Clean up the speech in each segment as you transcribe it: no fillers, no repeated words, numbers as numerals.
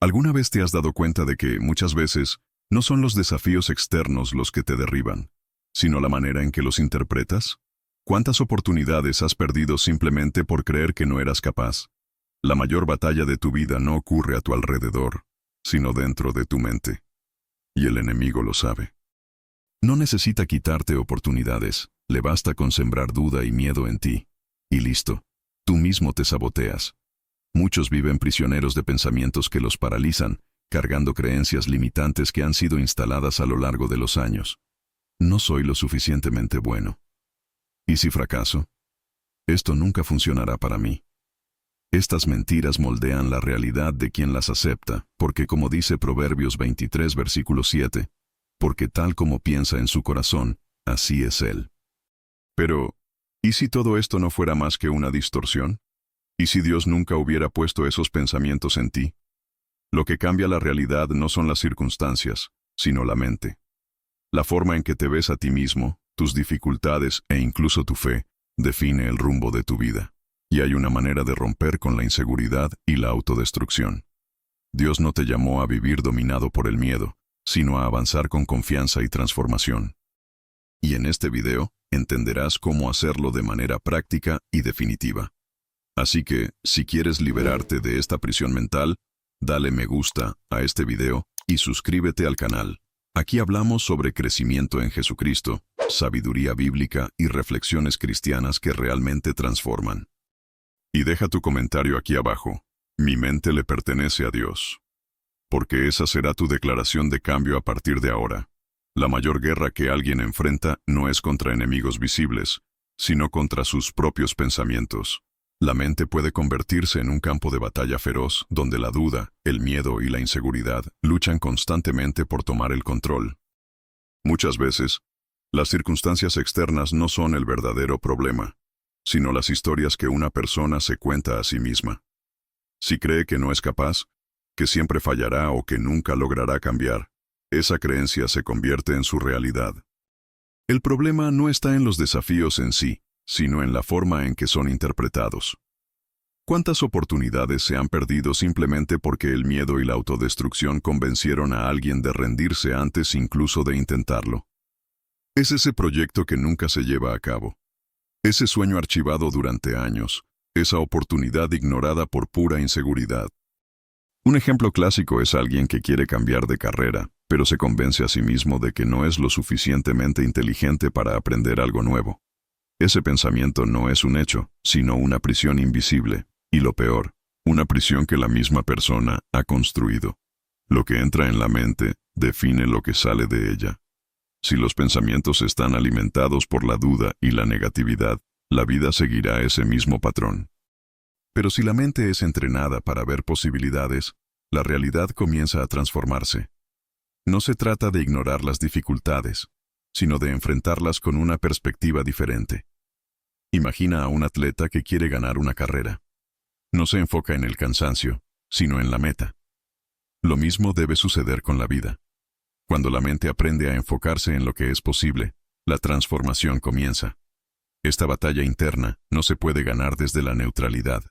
¿Alguna vez te has dado cuenta de que, muchas veces, no son los desafíos externos los que te derriban, sino la manera en que los interpretas? ¿Cuántas oportunidades has perdido simplemente por creer que no eras capaz? La mayor batalla de tu vida no ocurre a tu alrededor, sino dentro de tu mente. Y el enemigo lo sabe. No necesita quitarte oportunidades, le basta con sembrar duda y miedo en ti. Y listo, tú mismo te saboteas. Muchos viven prisioneros de pensamientos que los paralizan, cargando creencias limitantes que han sido instaladas a lo largo de los años. No soy lo suficientemente bueno. ¿Y si fracaso? Esto nunca funcionará para mí. Estas mentiras moldean la realidad de quien las acepta, porque como dice Proverbios 23, versículo 7, porque tal como piensa en su corazón, así es él. Pero, ¿y si todo esto no fuera más que una distorsión? ¿Y si Dios nunca hubiera puesto esos pensamientos en ti? Lo que cambia la realidad no son las circunstancias, sino la mente. La forma en que te ves a ti mismo, tus dificultades e incluso tu fe, define el rumbo de tu vida. Y hay una manera de romper con la inseguridad y la autodestrucción. Dios no te llamó a vivir dominado por el miedo, sino a avanzar con confianza y transformación. Y en este video, entenderás cómo hacerlo de manera práctica y definitiva. Así que, si quieres liberarte de esta prisión mental, dale me gusta a este video y suscríbete al canal. Aquí hablamos sobre crecimiento en Jesucristo, sabiduría bíblica y reflexiones cristianas que realmente transforman. Y deja tu comentario aquí abajo. Mi mente le pertenece a Dios. Porque esa será tu declaración de cambio a partir de ahora. La mayor guerra que alguien enfrenta no es contra enemigos visibles, sino contra sus propios pensamientos. La mente puede convertirse en un campo de batalla feroz donde la duda, el miedo y la inseguridad luchan constantemente por tomar el control. Muchas veces, las circunstancias externas no son el verdadero problema, sino las historias que una persona se cuenta a sí misma. Si cree que no es capaz, que siempre fallará o que nunca logrará cambiar, esa creencia se convierte en su realidad. El problema no está en los desafíos en sí, sino en la forma en que son interpretados. ¿Cuántas oportunidades se han perdido simplemente porque el miedo y la autodestrucción convencieron a alguien de rendirse antes incluso de intentarlo? Es ese proyecto que nunca se lleva a cabo. Ese sueño archivado durante años, esa oportunidad ignorada por pura inseguridad. Un ejemplo clásico es alguien que quiere cambiar de carrera, pero se convence a sí mismo de que no es lo suficientemente inteligente para aprender algo nuevo. Ese pensamiento no es un hecho, sino una prisión invisible, y lo peor, una prisión que la misma persona ha construido. Lo que entra en la mente define lo que sale de ella. Si los pensamientos están alimentados por la duda y la negatividad, la vida seguirá ese mismo patrón. Pero si la mente es entrenada para ver posibilidades, la realidad comienza a transformarse. No se trata de ignorar las dificultades, sino de enfrentarlas con una perspectiva diferente. Imagina a un atleta que quiere ganar una carrera. No se enfoca en el cansancio, sino en la meta. Lo mismo debe suceder con la vida. Cuando la mente aprende a enfocarse en lo que es posible, la transformación comienza. Esta batalla interna no se puede ganar desde la neutralidad.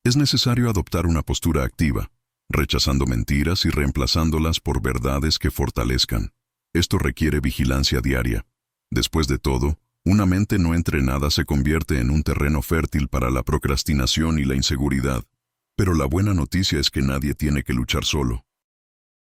Es necesario adoptar una postura activa, rechazando mentiras y reemplazándolas por verdades que fortalezcan. Esto requiere vigilancia diaria. Después de todo, una mente no entrenada se convierte en un terreno fértil para la procrastinación y la inseguridad. Pero la buena noticia es que nadie tiene que luchar solo.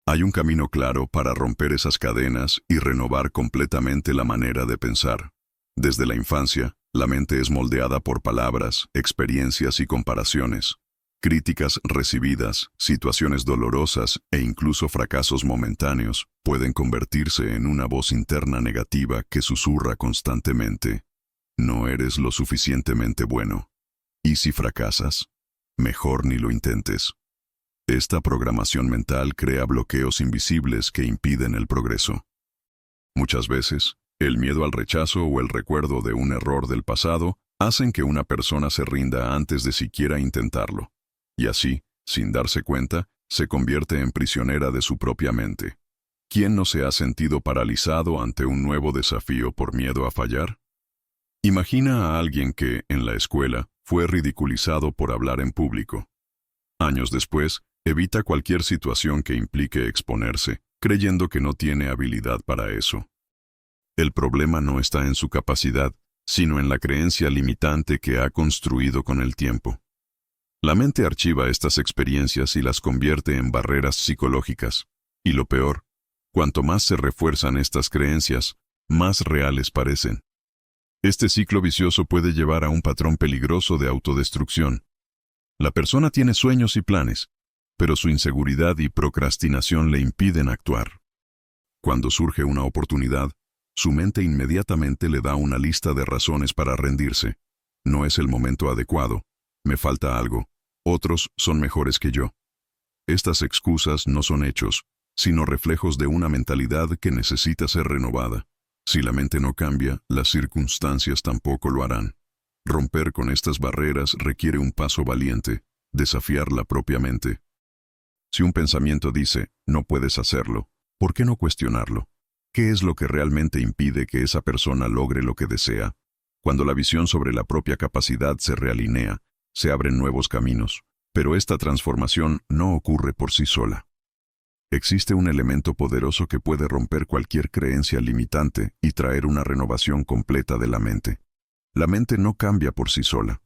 Hay un camino claro para romper esas cadenas y renovar completamente la manera de pensar. Desde la infancia, la mente es moldeada por palabras, experiencias y comparaciones. Críticas recibidas, situaciones dolorosas e incluso fracasos momentáneos pueden convertirse en una voz interna negativa que susurra constantemente: no eres lo suficientemente bueno. ¿Y si fracasas? Mejor ni lo intentes. Esta programación mental crea bloqueos invisibles que impiden el progreso. Muchas veces, el miedo al rechazo o el recuerdo de un error del pasado hacen que una persona se rinda antes de siquiera intentarlo. Y así, sin darse cuenta, se convierte en prisionera de su propia mente. ¿Quién no se ha sentido paralizado ante un nuevo desafío por miedo a fallar? Imagina a alguien que, en la escuela, fue ridiculizado por hablar en público. Años después, Evita cualquier situación que implique exponerse, creyendo que no tiene habilidad para eso. El problema no está en su capacidad, sino en la creencia limitante que ha construido con el tiempo. La mente archiva estas experiencias y las convierte en barreras psicológicas. Y lo peor, cuanto más se refuerzan estas creencias, más reales parecen. Este ciclo vicioso puede llevar a un patrón peligroso de autodestrucción. La persona tiene sueños y planes, pero su inseguridad y procrastinación le impiden actuar. Cuando surge una oportunidad, su mente inmediatamente le da una lista de razones para rendirse. No es el momento adecuado, me falta algo, otros son mejores que yo. Estas excusas no son hechos, sino reflejos de una mentalidad que necesita ser renovada. Si la mente no cambia, las circunstancias tampoco lo harán. Romper con estas barreras requiere un paso valiente, desafiar la propia mente. Si un pensamiento dice, no puedes hacerlo, ¿por qué no cuestionarlo? ¿Qué es lo que realmente impide que esa persona logre lo que desea? Cuando la visión sobre la propia capacidad se realinea, se abren nuevos caminos, pero esta transformación no ocurre por sí sola. Existe un elemento poderoso que puede romper cualquier creencia limitante y traer una renovación completa de la mente. La mente no cambia por sí sola.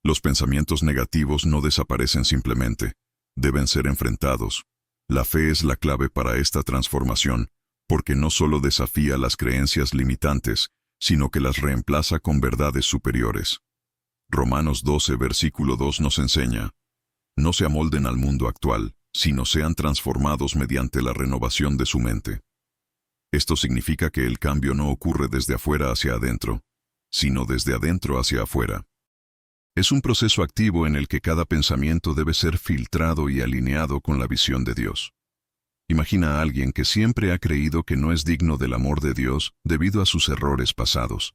Los pensamientos negativos no desaparecen simplemente, deben ser enfrentados. La fe es la clave para esta transformación, porque no solo desafía las creencias limitantes, sino que las reemplaza con verdades superiores. Romanos 12, versículo 2 nos enseña: no se amolden al mundo actual, sino sean transformados mediante la renovación de su mente. Esto significa que el cambio no ocurre desde afuera hacia adentro, sino desde adentro hacia afuera. Es un proceso activo en el que cada pensamiento debe ser filtrado y alineado con la visión de Dios. Imagina a alguien que siempre ha creído que no es digno del amor de Dios debido a sus errores pasados.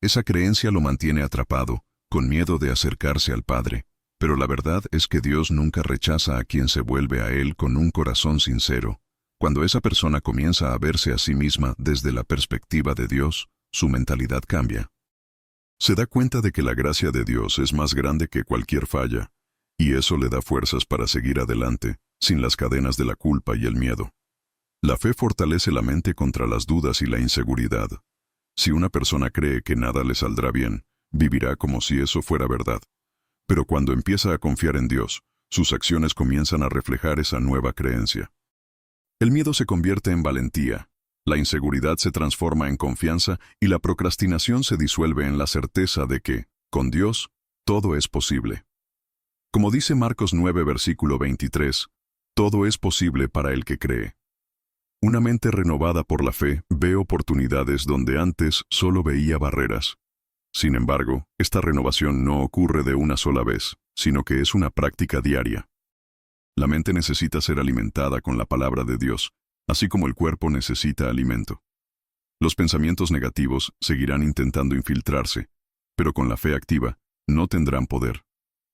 Esa creencia lo mantiene atrapado, con miedo de acercarse al Padre. Pero la verdad es que Dios nunca rechaza a quien se vuelve a Él con un corazón sincero. Cuando esa persona comienza a verse a sí misma desde la perspectiva de Dios, su mentalidad cambia. Se da cuenta de que la gracia de Dios es más grande que cualquier falla, y eso le da fuerzas para seguir adelante, sin las cadenas de la culpa y el miedo. La fe fortalece la mente contra las dudas y la inseguridad. Si una persona cree que nada le saldrá bien, vivirá como si eso fuera verdad. Pero cuando empieza a confiar en Dios, sus acciones comienzan a reflejar esa nueva creencia. El miedo se convierte en valentía, la inseguridad se transforma en confianza y la procrastinación se disuelve en la certeza de que, con Dios, todo es posible. Como dice Marcos 9, versículo 23, todo es posible para el que cree. Una mente renovada por la fe ve oportunidades donde antes solo veía barreras. Sin embargo, esta renovación no ocurre de una sola vez, sino que es una práctica diaria. La mente necesita ser alimentada con la palabra de Dios, así como el cuerpo necesita alimento. Los pensamientos negativos seguirán intentando infiltrarse, pero con la fe activa, no tendrán poder.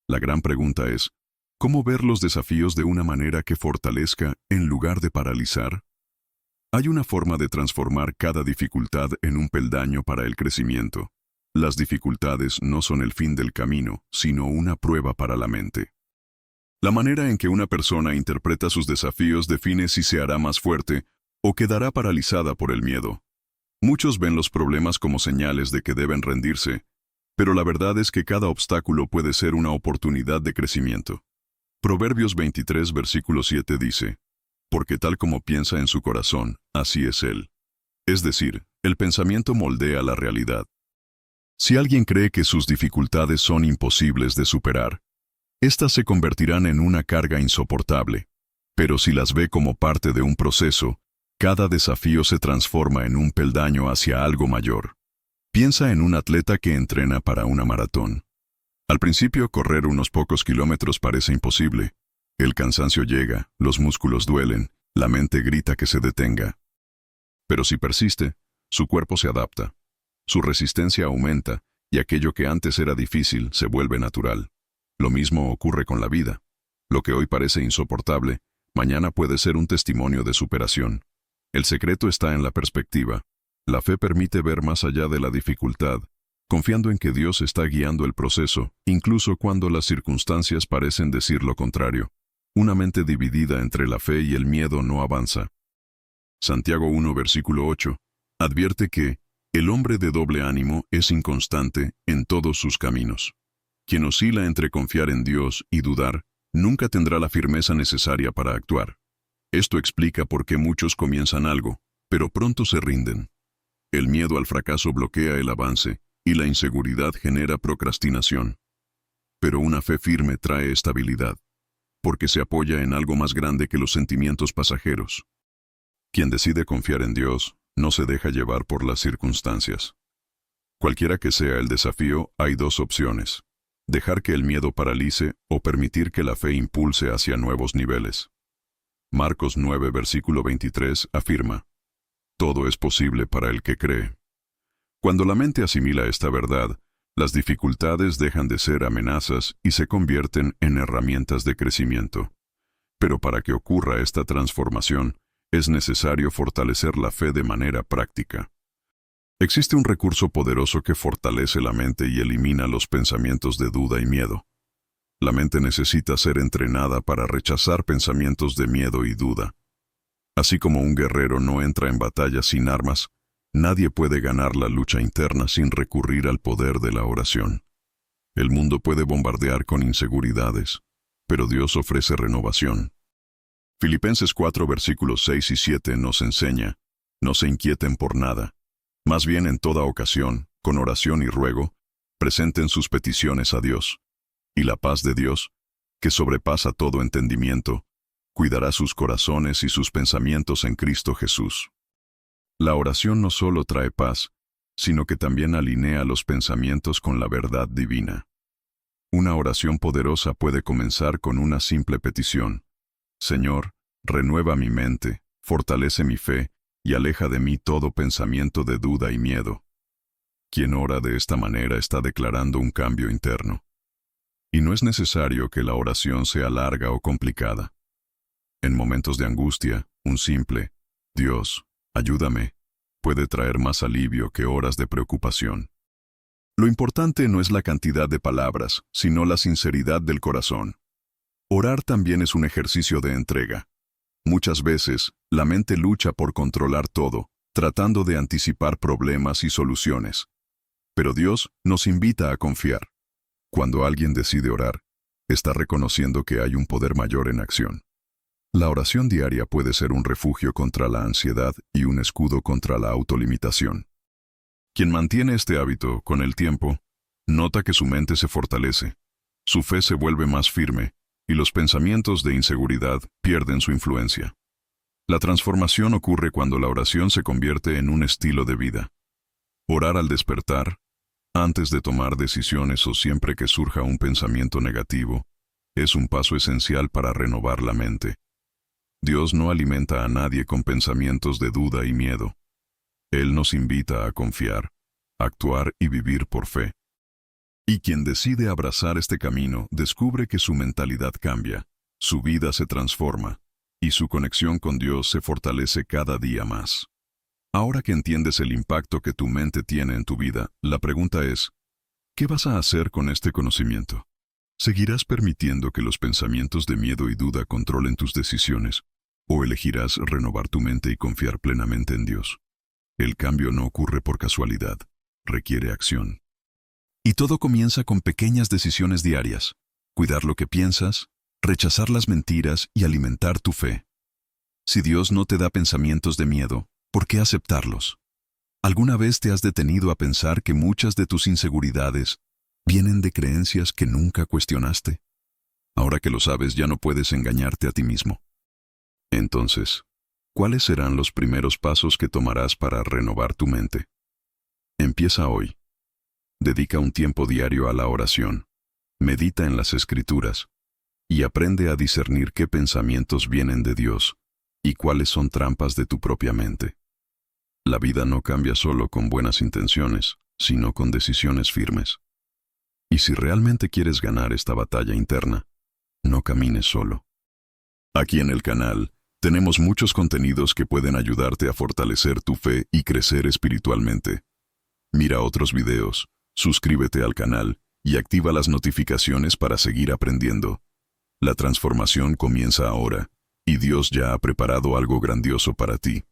La gran pregunta es, ¿cómo ver los desafíos de una manera que fortalezca en lugar de paralizar? Hay una forma de transformar cada dificultad en un peldaño para el crecimiento. Las dificultades no son el fin del camino, sino una prueba para la mente. La manera en que una persona interpreta sus desafíos define si se hará más fuerte o quedará paralizada por el miedo. Muchos ven los problemas como señales de que deben rendirse, pero la verdad es que cada obstáculo puede ser una oportunidad de crecimiento. Proverbios 23, versículo 7 dice: porque tal como piensa en su corazón, así es él. Es decir, el pensamiento moldea la realidad. Si alguien cree que sus dificultades son imposibles de superar, éstas se convertirán en una carga insoportable. Pero si las ve como parte de un proceso, cada desafío se transforma en un peldaño hacia algo mayor. Piensa en un atleta que entrena para una maratón. Al principio, correr unos pocos kilómetros parece imposible. El cansancio llega, los músculos duelen, la mente grita que se detenga. Pero si persiste, su cuerpo se adapta. Su resistencia aumenta, y aquello que antes era difícil se vuelve natural. Lo mismo ocurre con la vida. Lo que hoy parece insoportable, mañana puede ser un testimonio de superación. El secreto está en la perspectiva. La fe permite ver más allá de la dificultad, confiando en que Dios está guiando el proceso, incluso cuando las circunstancias parecen decir lo contrario. Una mente dividida entre la fe y el miedo no avanza. Santiago 1, versículo 8, advierte que el hombre de doble ánimo es inconstante en todos sus caminos. Quien oscila entre confiar en Dios y dudar, nunca tendrá la firmeza necesaria para actuar. Esto explica por qué muchos comienzan algo, pero pronto se rinden. El miedo al fracaso bloquea el avance, y la inseguridad genera procrastinación. Pero una fe firme trae estabilidad, porque se apoya en algo más grande que los sentimientos pasajeros. Quien decide confiar en Dios, no se deja llevar por las circunstancias. Cualquiera que sea el desafío, hay dos opciones: dejar que el miedo paralice o permitir que la fe impulse hacia nuevos niveles. Marcos 9, versículo 23 afirma: todo es posible para el que cree. Cuando la mente asimila esta verdad, las dificultades dejan de ser amenazas y se convierten en herramientas de crecimiento. Pero para que ocurra esta transformación, es necesario fortalecer la fe de manera práctica. Existe un recurso poderoso que fortalece la mente y elimina los pensamientos de duda y miedo. La mente necesita ser entrenada para rechazar pensamientos de miedo y duda. Así como un guerrero no entra en batalla sin armas, nadie puede ganar la lucha interna sin recurrir al poder de la oración. El mundo puede bombardear con inseguridades, pero Dios ofrece renovación. Filipenses 4, versículos 6 y 7 nos enseña: no se inquieten por nada. Más bien en toda ocasión, con oración y ruego, presenten sus peticiones a Dios. Y la paz de Dios, que sobrepasa todo entendimiento, cuidará sus corazones y sus pensamientos en Cristo Jesús. La oración no solo trae paz, sino que también alinea los pensamientos con la verdad divina. Una oración poderosa puede comenzar con una simple petición: Señor, renueva mi mente, fortalece mi fe, y aleja de mí todo pensamiento de duda y miedo. Quien ora de esta manera está declarando un cambio interno. Y no es necesario que la oración sea larga o complicada. En momentos de angustia, un simple «Dios, ayúdame» puede traer más alivio que horas de preocupación. Lo importante no es la cantidad de palabras, sino la sinceridad del corazón. Orar también es un ejercicio de entrega. Muchas veces, la mente lucha por controlar todo, tratando de anticipar problemas y soluciones. Pero Dios nos invita a confiar. Cuando alguien decide orar, está reconociendo que hay un poder mayor en acción. La oración diaria puede ser un refugio contra la ansiedad y un escudo contra la autolimitación. Quien mantiene este hábito con el tiempo, nota que su mente se fortalece, su fe se vuelve más firme y los pensamientos de inseguridad pierden su influencia. La transformación ocurre cuando la oración se convierte en un estilo de vida. Orar al despertar, antes de tomar decisiones o siempre que surja un pensamiento negativo, es un paso esencial para renovar la mente. Dios no alimenta a nadie con pensamientos de duda y miedo. Él nos invita a confiar, actuar y vivir por fe. Y quien decide abrazar este camino descubre que su mentalidad cambia, su vida se transforma, y su conexión con Dios se fortalece cada día más. Ahora que entiendes el impacto que tu mente tiene en tu vida, la pregunta es, ¿qué vas a hacer con este conocimiento? ¿Seguirás permitiendo que los pensamientos de miedo y duda controlen tus decisiones? ¿O elegirás renovar tu mente y confiar plenamente en Dios? El cambio no ocurre por casualidad, requiere acción. Y todo comienza con pequeñas decisiones diarias: cuidar lo que piensas, rechazar las mentiras y alimentar tu fe. Si Dios no te da pensamientos de miedo, ¿por qué aceptarlos? ¿Alguna vez te has detenido a pensar que muchas de tus inseguridades vienen de creencias que nunca cuestionaste? Ahora que lo sabes, ya no puedes engañarte a ti mismo. Entonces, ¿cuáles serán los primeros pasos que tomarás para renovar tu mente? Empieza hoy. Dedica un tiempo diario a la oración, medita en las Escrituras y aprende a discernir qué pensamientos vienen de Dios y cuáles son trampas de tu propia mente. La vida no cambia solo con buenas intenciones, sino con decisiones firmes. Y si realmente quieres ganar esta batalla interna, no camines solo. Aquí en el canal, tenemos muchos contenidos que pueden ayudarte a fortalecer tu fe y crecer espiritualmente. Mira otros videos, suscríbete al canal y activa las notificaciones para seguir aprendiendo. La transformación comienza ahora, y Dios ya ha preparado algo grandioso para ti.